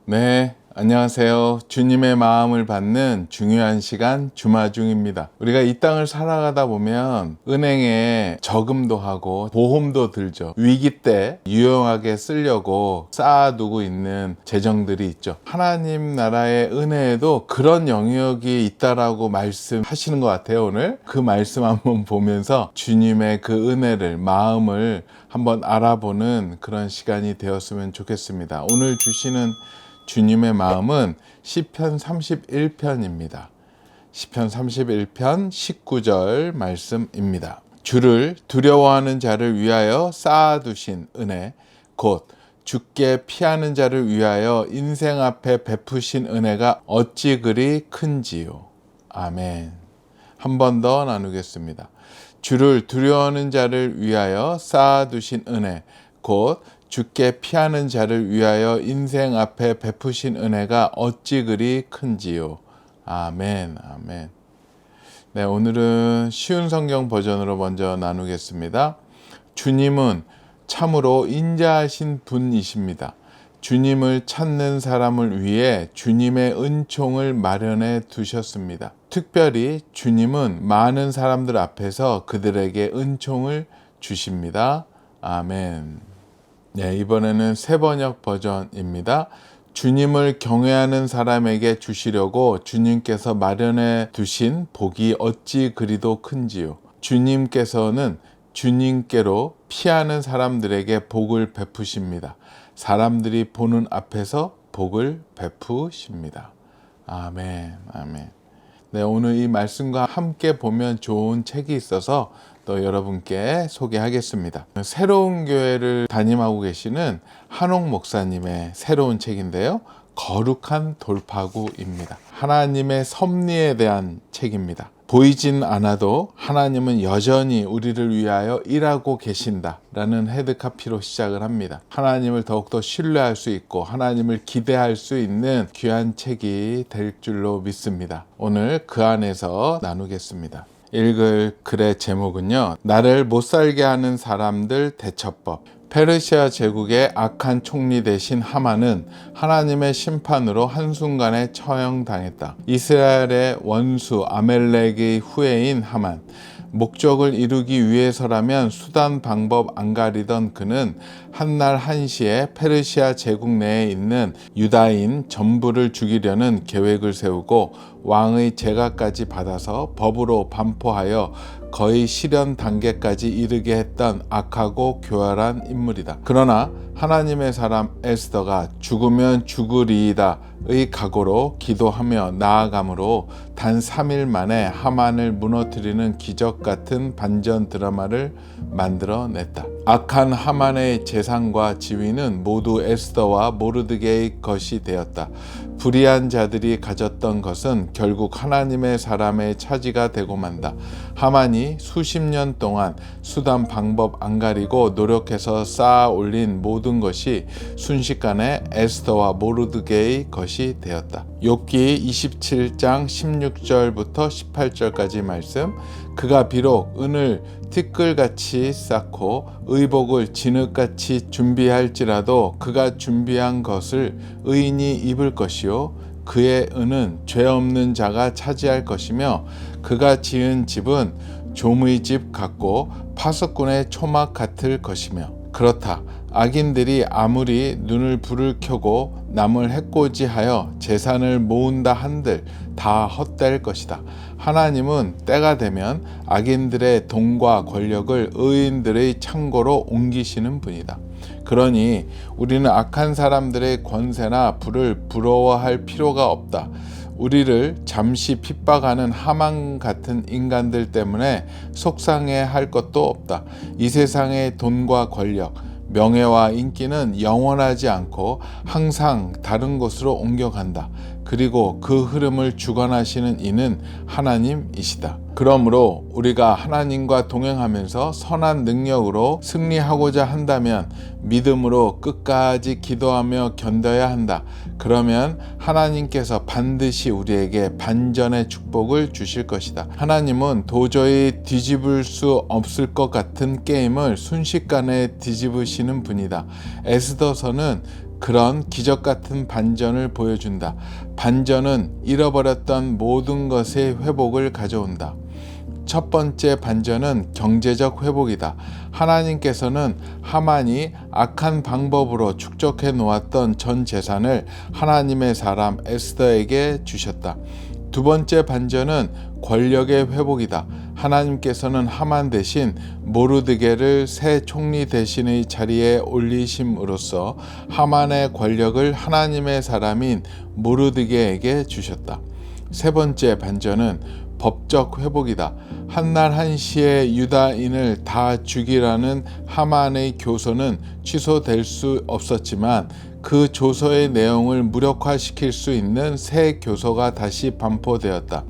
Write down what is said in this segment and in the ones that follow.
네, 안녕하세요. 주님의 마음을 받는 중요한 시간 주마중입니다. 우리가 이 땅을 살아가다 보면 은행에 저금도 하고 보험도 들죠. 위기 때 유용하게 쓰려고 쌓아두고 있는 재정들이 있죠. 하나님 나라의 은혜에도 그런 영역이 있다라고 말씀하시는 것 같아요. 오늘 그 말씀 한번 보면서 주님의 그 은혜를, 마음을 한번 알아보는 그런 시간이 되었으면 좋겠습니다. 오늘 주시는 주님의 마음은 시편 31편입니다. 시편 31편 19절 말씀입니다. 주를 두려워하는 자를 위하여 쌓아두신 은혜, 곧 주께 피하는 자를 위하여 인생 앞에 베푸신 은혜가 어찌 그리 큰지요. 아멘. 한 번 더 나누겠습니다. 주를 두려워하는 자를 위하여 쌓아두신 은혜, 곧 주께 피하는 자를 위하여 인생 앞에 베푸신 은혜가 어찌 그리 큰지요. 아멘, 아멘. 네, 오늘은 쉬운 성경 버전으로 먼저 나누겠습니다. 주님은 참으로 인자하신 분이십니다. 주님을 찾는 사람을 위해 주님의 은총을 마련해 두셨습니다. 특별히 주님은 많은 사람들 앞에서 그들에게 은총을 주십니다. 아멘. 네, 이번에는 새 번역 버전입니다. 주님을 경외하는 사람에게 주시려고 주님께서 마련해 두신 복이 어찌 그리도 큰지요. 주님께서는 주님께로 피하는 사람들에게 복을 베푸십니다. 사람들이 보는 앞에서 복을 베푸십니다. 아멘, 아멘. 네, 오늘 이 말씀과 함께 보면 좋은 책이 있어서 또 여러분께 소개하겠습니다. 새로운 교회를 담임하고 계시는 한옥 목사님의 새로운 책인데요. 거룩한 돌파구입니다. 하나님의 섭리에 대한 책입니다. 보이진 않아도 하나님은 여전히 우리를 위하여 일하고 계신다라는 헤드카피로 시작을 합니다. 하나님을 더욱더 신뢰할 수 있고 하나님을 기대할 수 있는 귀한 책이 될 줄로 믿습니다. 오늘 그 안에서 나누겠습니다. 읽을 글의 제목은요, 나를 못살게 하는 사람들 대처법. 페르시아 제국의 악한 총리 대신 하만은 하나님의 심판으로 한순간에 처형당했다. 이스라엘의 원수 아멜렉의 후예인 하만. 목적을 이루기 위해서라면 수단 방법 안 가리던 그는 한날 한시에 페르시아 제국 내에 있는 유다인 전부를 죽이려는 계획을 세우고 왕의 제가까지 받아서 법으로 반포하여 거의 실현 단계까지 이르게 했던 악하고 교활한 인물이다. 그러나 하나님의 사람 에스더가 죽으면 죽으리이다 의 각오로 기도하며 나아감으로 단 3일 만에 하만을 무너뜨리는 기적 같은 반전 드라마를 만들어냈다. 악한 하만의 재산과 지위는 모두 에스더와 모르드게의 것이 되었다. 불의한 자들이 가졌던 것은 결국 하나님의 사람의 차지가 되고 만다. 하만이 수십 년 동안 수단 방법 안 가리고 노력해서 쌓아 올린 모든 것이 순식간에 에스더와 모르드게의 것이 되었다. 욥기 27장 16절부터 18절까지 말씀. 그가 비록 은을 티끌같이 쌓고 의복을 진흙같이 준비할지라도 그가 준비한 것을 의인이 입을 것이요 그의 은은 죄 없는 자가 차지할 것이며 그가 지은 집은 좀의 집 같고 파수꾼의 초막 같을 것이며 그렇다. 악인들이 아무리 눈을 불을 켜고 남을 해코지하여 재산을 모은다 한들 다 헛될 것이다. 하나님은 때가 되면 악인들의 돈과 권력을 의인들의 창고로 옮기시는 분이다. 그러니 우리는 악한 사람들의 권세나 부를 부러워할 필요가 없다. 우리를 잠시 핍박하는 하만 같은 인간들 때문에 속상해할 것도 없다. 이 세상의 돈과 권력, 명예와 인기는 영원하지 않고 항상 다른 곳으로 옮겨간다. 그리고 그 흐름을 주관하시는 이는 하나님이시다. 그러므로 우리가 하나님과 동행하면서 선한 능력으로 승리하고자 한다면 믿음으로 끝까지 기도하며 견뎌야 한다. 그러면 하나님께서 반드시 우리에게 반전의 축복을 주실 것이다. 하나님은 도저히 뒤집을 수 없을 것 같은 게임을 순식간에 뒤집으시는 분이다. 에스더서는 그런 기적 같은 반전을 보여준다. 반전은 잃어버렸던 모든 것의 회복을 가져온다. 첫 번째 반전은 경제적 회복이다. 하나님께서는 하만이 악한 방법으로 축적해 놓았던 전 재산을 하나님의 사람 에스더에게 주셨다. 두 번째 반전은 권력의 회복이다. 하나님께서는 하만 대신 모르드게를 새 총리 대신의 자리에 올리심으로써 하만의 권력을 하나님의 사람인 모르드게에게 주셨다. 세 번째 반전은 법적 회복이다. 한날 한시에 유다인을 다 죽이라는 하만의 교서는 취소될 수 없었지만 그 조서의 내용을 무력화시킬 수 있는 새 교서가 다시 반포되었다.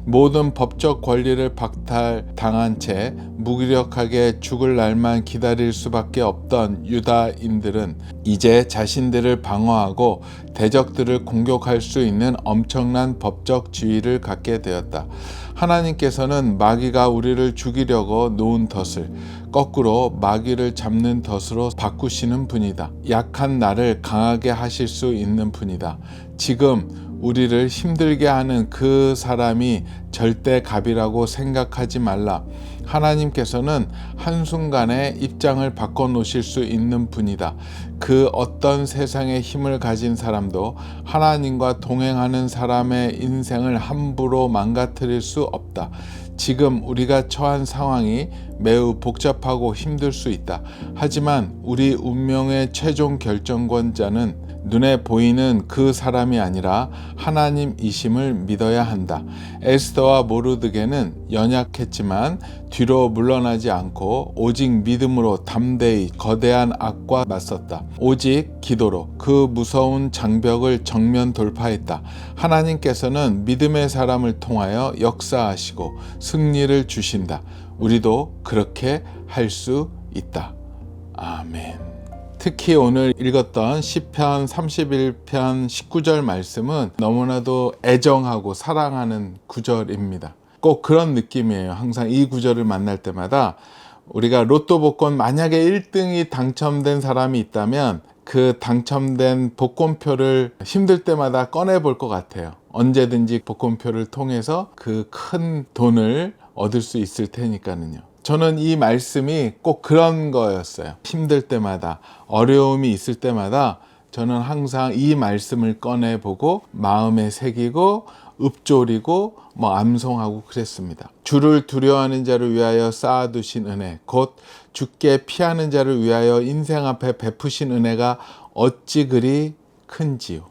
모든 법적 권리를 박탈당한 채 무기력하게 죽을 날만 기다릴 수밖에 없던 유다인들은 이제 자신들을 방어하고 대적들을 공격할 수 있는 엄청난 법적 지위를 갖게 되었다. 하나님께서는 마귀가 우리를 죽이려고 놓은 덫을 거꾸로 마귀를 잡는 덫으로 바꾸시는 분이다. 약한 나를 강하게 하실 수 있는 분이다. 지금 우리를 힘들게 하는 그 사람이 절대 갑이라고 생각하지 말라. 하나님께서는 한순간에 입장을 바꿔놓으실 수 있는 분이다. 그 어떤 세상의 힘을 가진 사람도 하나님과 동행하는 사람의 인생을 함부로 망가뜨릴 수 없다. 지금 우리가 처한 상황이 매우 복잡하고 힘들 수 있다. 하지만 우리 운명의 최종 결정권자는 눈에 보이는 그 사람이 아니라 하나님이심을 믿어야 한다. 에스더와 모르드게는 연약했지만 뒤로 물러나지 않고 오직 믿음으로 담대히 거대한 악과 맞섰다. 오직 기도로 그 무서운 장벽을 정면 돌파했다. 하나님께서는 믿음의 사람을 통하여 역사하시고 승리를 주신다. 우리도 그렇게 할 수 있다. 아멘. 특히 오늘 읽었던 시편 31편 19절 말씀은 너무나도 애정하고 사랑하는 구절입니다. 꼭 그런 느낌이에요. 항상 이 구절을 만날 때마다 우리가 로또 복권 만약에 1등이 당첨된 사람이 있다면 그 당첨된 복권표를 힘들 때마다 꺼내 볼 것 같아요. 언제든지 복권표를 통해서 그 큰 돈을 얻을 수 있을 테니까는요. 저는 이 말씀이 꼭 그런 거였어요. 힘들 때마다, 어려움이 있을 때마다 저는 항상 이 말씀을 꺼내보고 마음에 새기고 읊조리고 암송하고 그랬습니다. 주를 두려워하는 자를 위하여 쌓아두신 은혜, 곧 주께 피하는 자를 위하여 인생 앞에 베푸신 은혜가 어찌 그리 큰지요.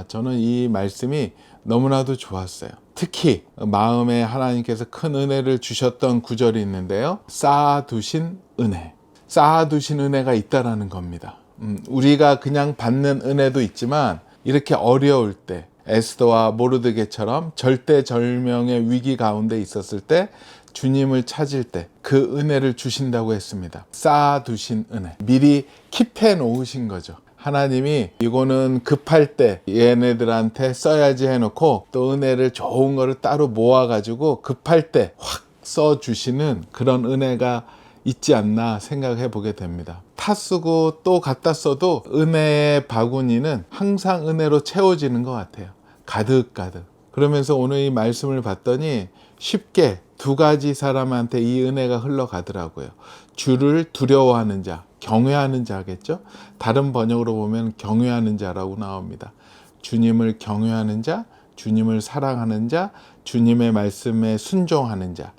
저는 이 말씀이 너무나도 좋았어요. 특히 마음에 하나님께서 큰 은혜를 주셨던 구절이 있는데요. 쌓아두신 은혜. 쌓아두신 은혜가 있다라는 겁니다. 우리가 그냥 받는 은혜도 있지만 이렇게 어려울 때 에스더와 모르드게처럼 절대절명의 위기 가운데 있었을 때 주님을 찾을 때 그 은혜를 주신다고 했습니다. 쌓아두신 은혜. 미리 킵해 놓으신 거죠. 하나님이 이거는 급할 때 얘네들한테 써야지 해놓고 또 은혜를 좋은 거를 따로 모아가지고 급할 때 확 써주시는 그런 은혜가 있지 않나 생각해 보게 됩니다. 타 쓰고 또 갖다 써도 은혜의 바구니는 항상 은혜로 채워지는 것 같아요. 가득가득. 그러면서 오늘 이 말씀을 봤더니 쉽게 두 가지 사람한테 이 은혜가 흘러가더라고요. 주를 두려워하는 자, 경외하는 자겠죠? 다른 번역으로 보면 경외하는 자라고 나옵니다. 주님을 경외하는 자, 주님을 사랑하는 자, 주님의 말씀에 순종하는 자,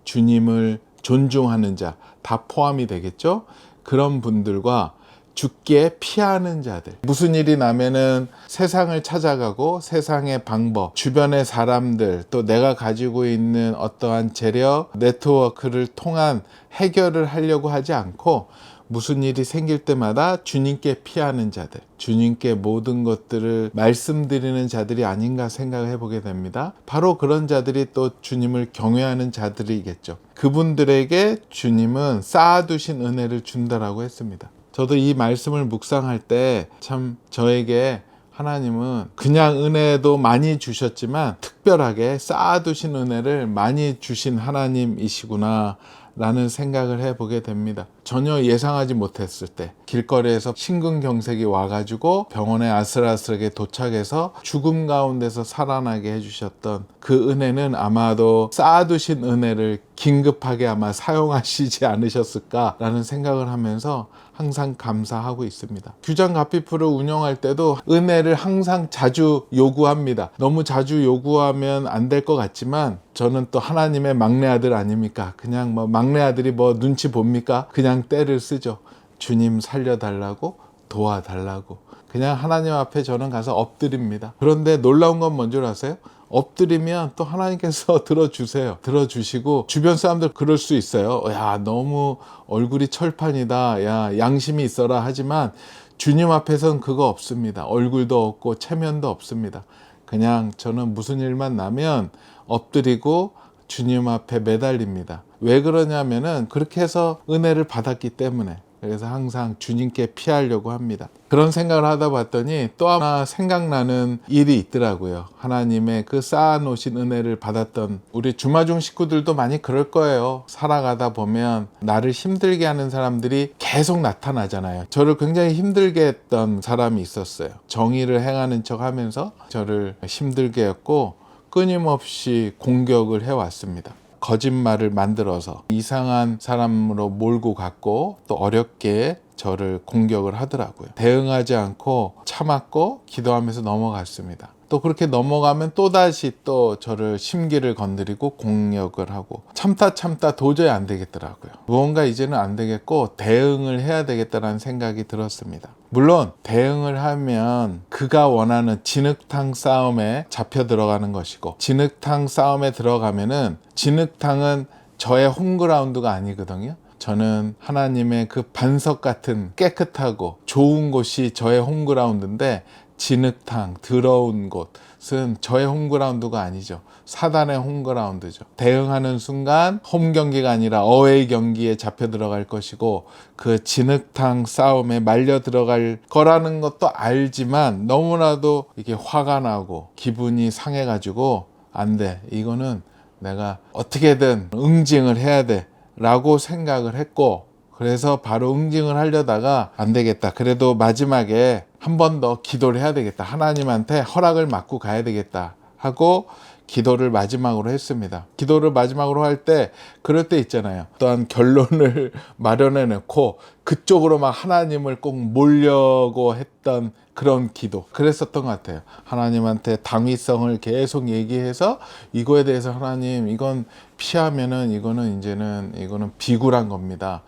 주님을 존중하는 자, 다 포함이 되겠죠? 그런 분들과 죽게 피하는 자들. 무슨 일이 나면은 세상을 찾아가고 세상의 방법, 주변의 사람들, 또 내가 가지고 있는 어떠한 재력, 네트워크를 통한 해결을 하려고 하지 않고 무슨 일이 생길 때마다 주님께 피하는 자들, 주님께 모든 것들을 말씀드리는 자들이 아닌가 생각해 보게 됩니다. 바로 그런 자들이 또 주님을 경외하는 자들이겠죠. 그분들에게 주님은 쌓아두신 은혜를 준다라고 했습니다. 저도 이 말씀을 묵상할 때 참 저에게 하나님은 그냥 은혜도 많이 주셨지만 특별하게 쌓아두신 은혜를 많이 주신 하나님이시구나 라는 생각을 해보게 됩니다. 전혀 예상하지 못했을 때 길거리에서 심근경색이 와가지고 병원에 아슬아슬하게 도착해서 죽음 가운데서 살아나게 해주셨던 그 은혜는 아마도 쌓아두신 은혜를 긴급하게 아마 사용하시지 않으셨을까라는 생각을 하면서 항상 감사하고 있습니다. 규장 가피풀을 운영할 때도 은혜를 항상 자주 요구합니다. 너무 자주 요구하면 안 될 것 같지만 저는 또 하나님의 막내 아들 아닙니까? 그냥 뭐 막내 아들이 뭐 눈치 봅니까? 그냥 때를 쓰죠. 주님 살려달라고, 도와달라고. 그냥 하나님 앞에 저는 가서 엎드립니다. 그런데 놀라운 건 뭔 줄 아세요? 엎드리면 또 하나님께서 들어주세요. 들어주시고 주변 사람들 그럴 수 있어요. 야, 너무 얼굴이 철판이다. 야, 양심이 있어라. 하지만 주님 앞에서는 그거 없습니다. 얼굴도 없고 체면도 없습니다. 그냥 저는 무슨 일만 나면 엎드리고 주님 앞에 매달립니다. 왜 그러냐면은 그렇게 해서 은혜를 받았기 때문에. 그래서 항상 주님께 피하려고 합니다. 그런 생각을 하다 봤더니 또 하나 생각나는 일이 있더라고요. 하나님의 그 쌓아놓으신 은혜를 받았던 우리 주마중 식구들도 많이 그럴 거예요. 살아가다 보면 나를 힘들게 하는 사람들이 계속 나타나잖아요. 저를 굉장히 힘들게 했던 사람이 있었어요. 정의를 행하는 척 하면서 저를 힘들게 했고 끊임없이 공격을 해왔습니다. 거짓말을 만들어서 이상한 사람으로 몰고 갔고 또 어렵게 저를 공격을 하더라고요. 대응하지 않고 참았고 기도하면서 넘어갔습니다. 또 그렇게 넘어가면 또다시 또 저를 심기를 건드리고 공격을 하고 참다 도저히 안 되겠더라고요. 무언가 이제는 안 되겠고 대응을 해야 되겠다는 생각이 들었습니다. 물론 대응을 하면 그가 원하는 진흙탕 싸움에 잡혀 들어가는 것이고 진흙탕 싸움에 들어가면은 진흙탕은 저의 홈그라운드가 아니거든요. 저는 하나님의 그 반석 같은 깨끗하고 좋은 곳이 저의 홈그라운드인데 진흙탕, 더러운 곳은 저의 홈그라운드가 아니죠. 사단의 홈그라운드죠. 대응하는 순간 홈 경기가 아니라 어웨이 경기에 잡혀 들어갈 것이고 그 진흙탕 싸움에 말려 들어갈 거라는 것도 알지만 너무나도 이게 화가 나고 기분이 상해가지고 안 돼. 이거는 내가 어떻게든 응징을 해야 돼 라고 생각을 했고 그래서 바로 응징을 하려다가 안 되겠다. 그래도 마지막에 한 번 더 기도를 해야 되겠다. 하나님한테 허락을 받고 가야 되겠다 하고 기도를 마지막으로 했습니다. 기도를 마지막으로 할 때 그럴 때 있잖아요. 또한 결론을 마련해 놓고 그쪽으로 막 하나님을 꼭 몰려고 했던 그런 기도. 그랬었던 것 같아요. 하나님한테 당위성을 계속 얘기해서 이거에 대해서 하나님 이건 피하면은 이거는 비굴한 겁니다.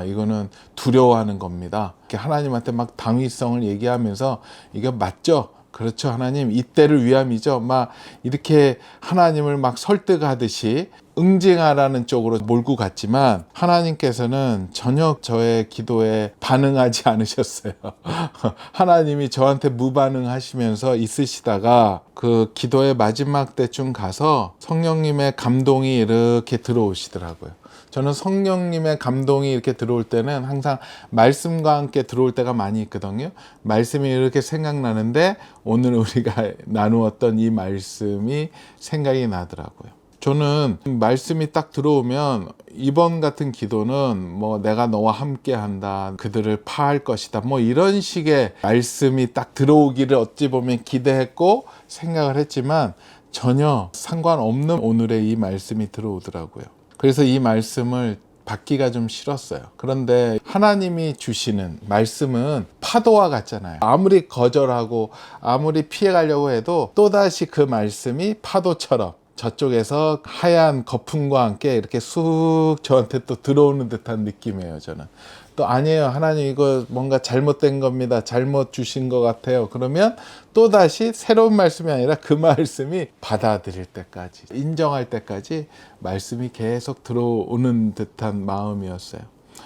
이거는 두려워하는 겁니다. 이렇게 하나님한테 막 당위성을 얘기하면서 이게 맞죠? 그렇죠. 하나님 이때를 위함이죠. 막 이렇게 하나님을 막 설득하듯이 응징하라는 쪽으로 몰고 갔지만 하나님께서는 전혀 저의 기도에 반응하지 않으셨어요. 하나님이 저한테 무반응하시면서 있으시다가 그 기도의 마지막 때쯤 가서 성령님의 감동이 이렇게 들어오시더라고요. 저는 성령님의 감동이 이렇게 들어올 때는 항상 말씀과 함께 들어올 때가 많이 있거든요. 말씀이 이렇게 생각나는데 오늘 우리가 나누었던 이 말씀이 생각이 나더라고요. 저는 말씀이 딱 들어오면 이번 같은 기도는 뭐 내가 너와 함께 한다, 그들을 파할 것이다, 뭐 이런 식의 말씀이 딱 들어오기를 어찌 보면 기대했고 생각을 했지만 전혀 상관없는 오늘의 이 말씀이 들어오더라고요. 그래서 이 말씀을 받기가 좀 싫었어요. 그런데 하나님이 주시는 말씀은 파도와 같잖아요. 아무리 거절하고 아무리 피해가려고 해도 또다시 그 말씀이 파도처럼 저쪽에서 하얀 거품과 함께 이렇게 쑥 저한테 또 들어오는 듯한 느낌이에요. 저는 또 아니에요, 하나님 이거 뭔가 잘못된 겁니다, 잘못 주신 것 같아요. 그러면 또다시 새로운 말씀이 아니라 그 말씀이 받아들일 때까지, 인정할 때까지 말씀이 계속 들어오는 듯한 마음이었어요.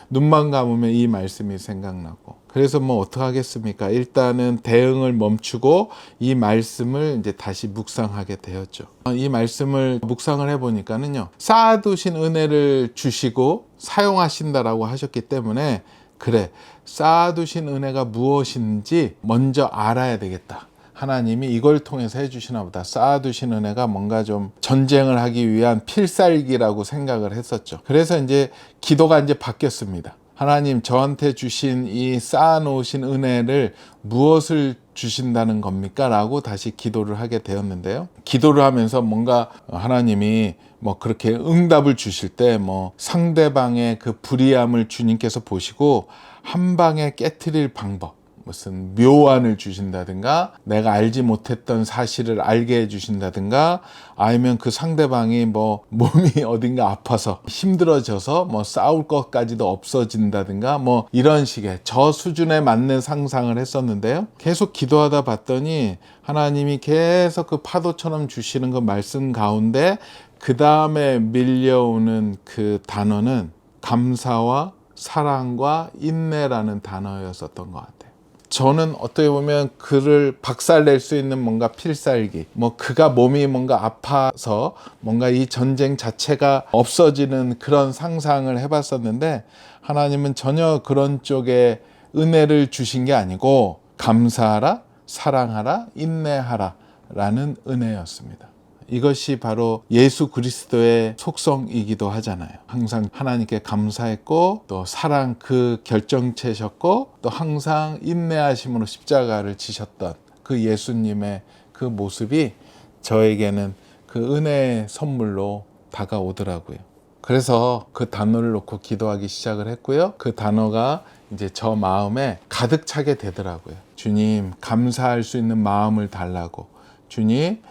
눈만 감으면 이 말씀이 생각나고. 그래서 뭐 어떡하겠습니까? 일단은 대응을 멈추고 이 말씀을 이제 다시 묵상하게 되었죠. 이 말씀을 묵상을 해보니까는요, 쌓아두신 은혜를 주시고 사용하신다라고 하셨기 때문에 그래, 쌓아두신 은혜가 무엇인지 먼저 알아야 되겠다. 하나님이 이걸 통해서 해주시나 보다. 쌓아두신 은혜가 뭔가 좀 전쟁을 하기 위한 필살기라고 생각을 했었죠. 그래서 이제 기도가 이제 바뀌었습니다. 하나님, 저한테 주신 이 쌓아놓으신 은혜를 무엇을 주신다는 겁니까? 라고 다시 기도를 하게 되었는데요. 기도를 하면서 뭔가 하나님이 뭐 그렇게 응답을 주실 때 뭐 상대방의 그 불의함을 주님께서 보시고 한 방에 깨트릴 방법, 무슨 묘안을 주신다든가, 내가 알지 못했던 사실을 알게 해주신다든가, 아니면 그 상대방이 뭐 몸이 어딘가 아파서 힘들어져서 뭐 싸울 것까지도 없어진다든가, 뭐 이런 식의 저 수준에 맞는 상상을 했었는데요. 계속 기도하다 봤더니 하나님이 계속 그 파도처럼 주시는 그 말씀 가운데 그 다음에 밀려오는 그 단어는 감사와 사랑과 인내라는 단어였었던 것 같아요. 저는 어떻게 보면 그를 박살낼 수 있는 뭔가 필살기, 뭐 그가 몸이 뭔가 아파서 뭔가 이 전쟁 자체가 없어지는 그런 상상을 해봤었는데, 하나님은 전혀 그런 쪽에 은혜를 주신 게 아니고 감사하라, 사랑하라, 인내하라 라는 은혜였습니다. 이것이 바로 예수 그리스도의 속성이기도 하잖아요. 항상 하나님께 감사했고, 또 사랑 그 결정체셨고, 또 항상 인내하심으로 십자가를 지셨던 그 예수님의 그 모습이 저에게는 그 은혜의 선물로 다가오더라고요. 그래서 그 단어를 놓고 기도하기 시작을 했고요. 그 단어가 이제 저 마음에 가득 차게 되더라고요. 주님, 감사할 수 있는 마음을 달라고. 주님,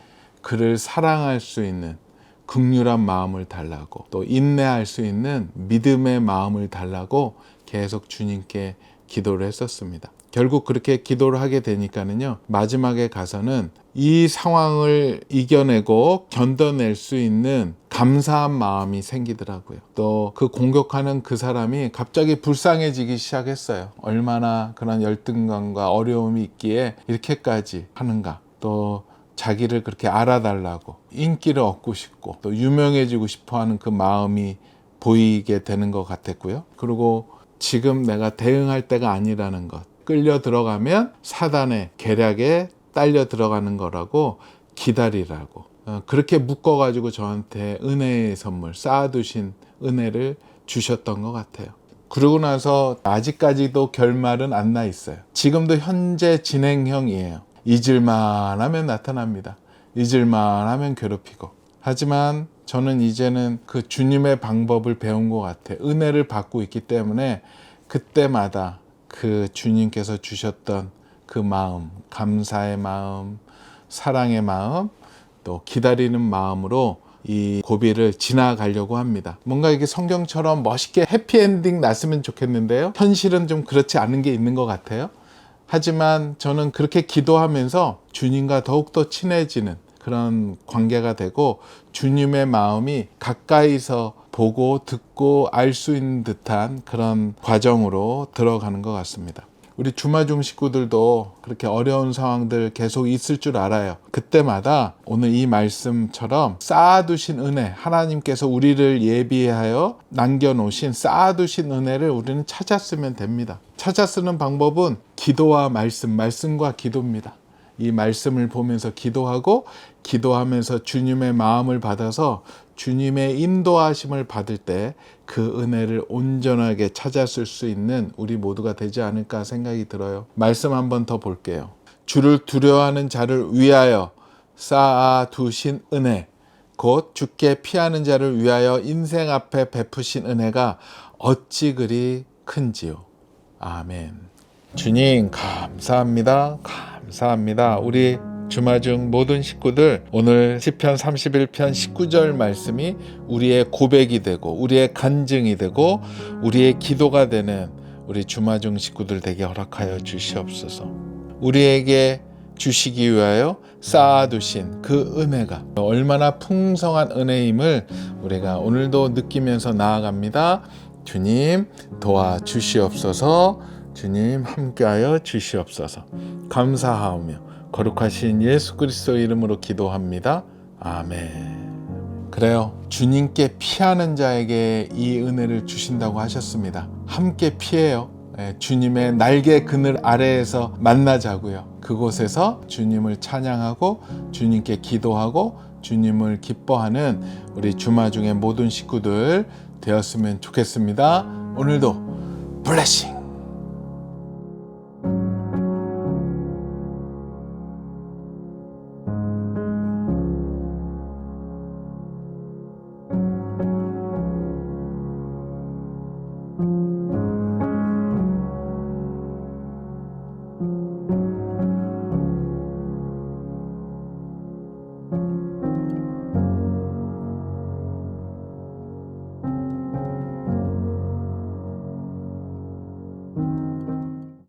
그를 사랑할 수 있는 긍휼한 마음을 달라고, 또 인내할 수 있는 믿음의 마음을 달라고 계속 주님께 기도를 했었습니다. 결국 그렇게 기도를 하게 되니까는요, 마지막에 가서는 이 상황을 이겨내고 견뎌낼 수 있는 감사한 마음이 생기더라고요. 또 그 공격하는 그 사람이 갑자기 불쌍해지기 시작했어요. 얼마나 그런 열등감과 어려움이 있기에 이렇게까지 하는가. 또 자기를 그렇게 알아달라고, 인기를 얻고 싶고 또 유명해지고 싶어하는 그 마음이 보이게 되는 것 같았고요. 그리고 지금 내가 대응할 때가 아니라는 것, 끌려 들어가면 사단의 계략에 딸려 들어가는 거라고 기다리라고, 그렇게 묶어가지고 저한테 은혜의 선물, 쌓아두신 은혜를 주셨던 것 같아요. 그러고 나서 아직까지도 결말은 안 나 있어요. 지금도 현재 진행형이에요. 잊을만 하면 나타납니다. 잊을만 하면 괴롭히고. 하지만 저는 이제는 그 주님의 방법을 배운 것 같아요. 은혜를 받고 있기 때문에 그때마다 그 주님께서 주셨던 그 마음, 감사의 마음, 사랑의 마음, 또 기다리는 마음으로 이 고비를 지나가려고 합니다. 뭔가 이게 성경처럼 멋있게 해피엔딩 났으면 좋겠는데요. 현실은 좀 그렇지 않은 게 있는 것 같아요. 하지만 저는 그렇게 기도하면서 주님과 더욱더 친해지는 그런 관계가 되고, 주님의 마음이 가까이서 보고 듣고 알 수 있는 듯한 그런 과정으로 들어가는 것 같습니다. 우리 주마중 식구들도 그렇게 어려운 상황들 계속 있을 줄 알아요. 그때마다 오늘 이 말씀처럼 쌓아두신 은혜, 하나님께서 우리를 예비하여 남겨놓으신 쌓아두신 은혜를 우리는 찾아 쓰면 됩니다. 찾아 쓰는 방법은 기도와 말씀과 기도입니다. 이 말씀을 보면서 기도하고, 기도하면서 주님의 마음을 받아서 주님의 인도하심을 받을 때 그 은혜를 온전하게 찾았을 수 있는 우리 모두가 되지 않을까 생각이 들어요. 말씀 한번 더 볼게요. 주를 두려워하는 자를 위하여 쌓아두신 은혜, 곧 주께 피하는 자를 위하여 인생 앞에 베푸신 은혜가 어찌 그리 큰지요. 아멘. 주님 감사합니다. 감사합니다. 우리 주마중 모든 식구들, 오늘 시편 31편 19절 말씀이 우리의 고백이 되고 우리의 간증이 되고 우리의 기도가 되는 우리 주마중 식구들 되게 허락하여 주시옵소서. 우리에게 주시기 위하여 쌓아두신 그 은혜가 얼마나 풍성한 은혜임을 우리가 오늘도 느끼면서 나아갑니다. 주님 도와주시옵소서. 주님 함께하여 주시옵소서. 감사하오며 거룩하신 예수 그리스도 이름으로 기도합니다. 아멘. 그래요. 주님께 피하는 자에게 이 은혜를 주신다고 하셨습니다. 함께 피해요. 주님의 날개 그늘 아래에서 만나자고요. 그곳에서 주님을 찬양하고 주님께 기도하고 주님을 기뻐하는 우리 주마중의 모든 식구들 되었으면 좋겠습니다. 오늘도 블레싱!